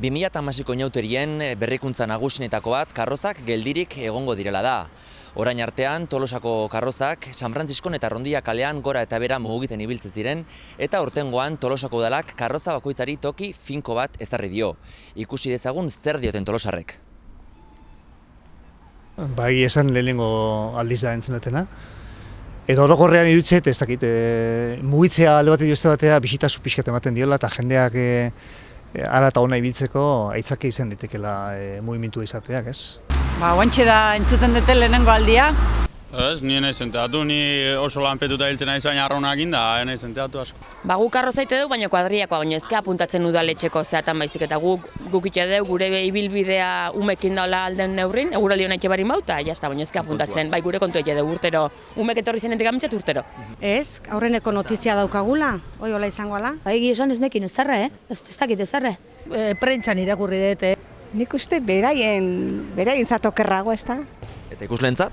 2016ko inauterien berrikuntza nagusienetako bat karrozak geldirik egongo direla da. Orain artean Tolosako karrozak San Frantziskon eta Rondia kalean gora eta bera mugiten ibiltzen ziren eta aurtengoan Tolosako udalak karroza bakoitzari toki finko bat ezarri dio. Ikusi dezagun zer dioten tolosarrek. Bai, esan lehenengo aldiz da entzunetena. Edo orokorrean iruditzet, ez dakit, mugitzea alde batetik beste batea bisitasu pixkat ematen diola eta jendeak ara eta ona ibiltzeko aitzaki izan ditekela mugimendu izateak, ez? Guantxe da entzuten dute lehenengo aldia. Ez, ni nahi zenteatu, ni oso lanpetuta hiltzen nahi zain arraunakin da, nahi zenteatu asko. Gu karrozaite dugu, baina kuadriakoa, baina ezke apuntatzen udaletxeko zeatan baizik eta guk ite dugu gure ibilbidea umekin daula alden neurrin, eguraldi honaitxe barin bauta, jazta, baina ezke apuntatzen, bai gure kontu ite dugu urtero, umek etorri zenetik amintzat urtero. Ez, aurreneko notizia daukagula, hoi hola izango ala. Bai, esan ez nekin ezarra, ez dakit ezarra. Prentxan irakurri dut, Nik uste beraien zatokerrago, ez da? Eta ikuslentzat?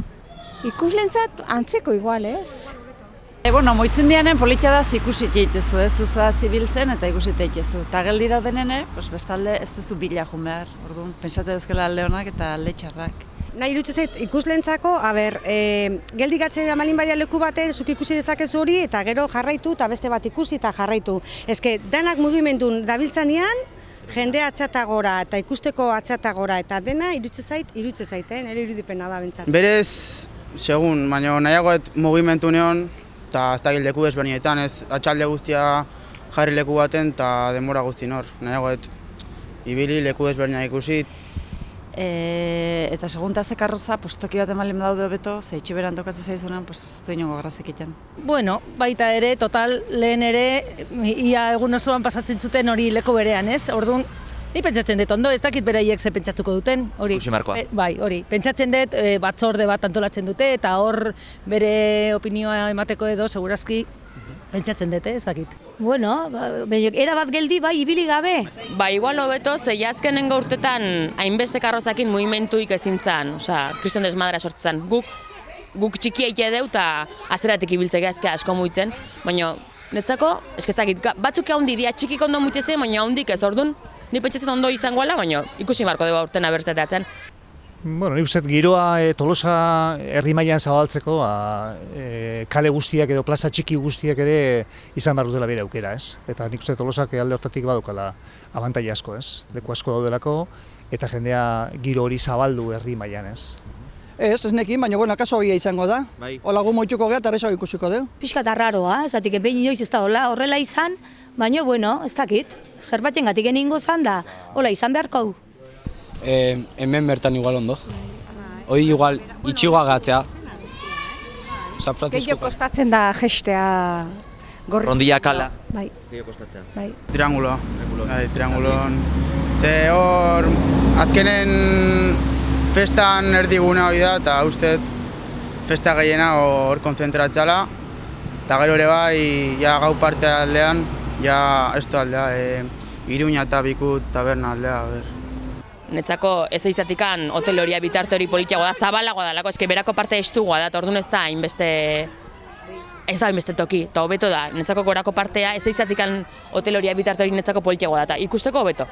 Ikuslentzat antzeko igual, ez? Moitzen dianen politia da ikusit egitezu, zuzua zibiltzen eta ikusit egitezu. Eta geldi daudenene, bestalde ez duzu bila jun behar, orduan, pentsate duzkela alde honak eta alde txarrak. Nahi iruditzen zait ikuslentzako, geldi gatzen amalin badia leku baten, zuk ikusi dezakezu hori, eta gero jarraitu, eta beste bat ikusi eta jarraitu. Eske, danak mugimendun dabiltzanean, jende atzatagora eta ikusteko atzatagora eta dena iruditzen zait, nire irudipena da bentsat. Berez, segun, baina nahiagoet mugimendu neon, eta ez da leku ezberdinetan, ez atxalde guztia jarri leku baten eta denbora guztin hor. Nahiagoet ibili leku ezberdina ikusi. Eta segunta ze karroza, toki bat emalin daude beto, ze etxe beran tokatzen zaizunan, ez du inongo garrazik egiten. Bueno, baita ere, total, lehen ere, ia egun osoan pasatzen zuten hori leku berean, ez? Orduan, ni pentsatzen dut ondo, ez dakit beraiek ze pentsatuko duten, hori. Kusimarkoa. Bai, hori. Pentsatzen dut batzorde bat antolatzen dute, eta hor bere opinioa emateko edo, segurazki, pentsatzen dut, ez dakit. Bueno, era bat geldi, bai, ibili gabe. Ba, igual hobeto, zei azkenengo urtetan hainbeste karrozakin mugimentuik ezintzan, kriston desmadra sortzen. Guk txikia ite deu eta azeratik ibiltzea ezkea asko mugitzen, baina netzako, eskezakit, batzuk haundi dia txikik ondo muitzezen, baina haundik ez orduan, ni pentsatzen ondo izangoela, baina ikusi marko dugu aurten abertzateatzen. Bueno, nik uste giroa Tolosa herri mailan zabaltzeko kale guztiak edo plaza txiki guztiak ere izan behar dutela bere aukera, ez? Eta nik uste Tolosak alde hortatik badukala abantaila asko, ez? Leku asko daudelako eta jendea giro hori zabaldu herri mailan, ez? Ez nekin, baina kaso bia izango da. Hola gu moituko geha eta reso ikusiko deu. Pixka eta raroa, ez datik behin inoiz ez da horrela izan, baina, ez dakit, zerbaten gatik eningo zan da, hola izan beharko. Hemen bertan igual ondo. Hoi igual itxigoa gatzea. San Francisco. Gehiago kostatzen da gestea gorri. Rondia kala. Bai. Gehiago kostatzea. Bai. Trianguloa. Triangulon. Ze hor, azkenen festan erdiguna hori da, eta ustet festa gehiena hor konzentratzala. Eta gero ere bai, ja gau parte aldean, ja esto aldea, Iruña eta Bikut taberna aldea, Netzako ez izatikan hotel horia bitarte hori politiagoa da, zabalagoa da, eske berako parte estugoa da, orduan ez da hainbeste toki, eta hobeto da, netzako gorako partea ez izatikan hotel horia bitarte hori netzako politiagoa da, eta ikusteko hobeto.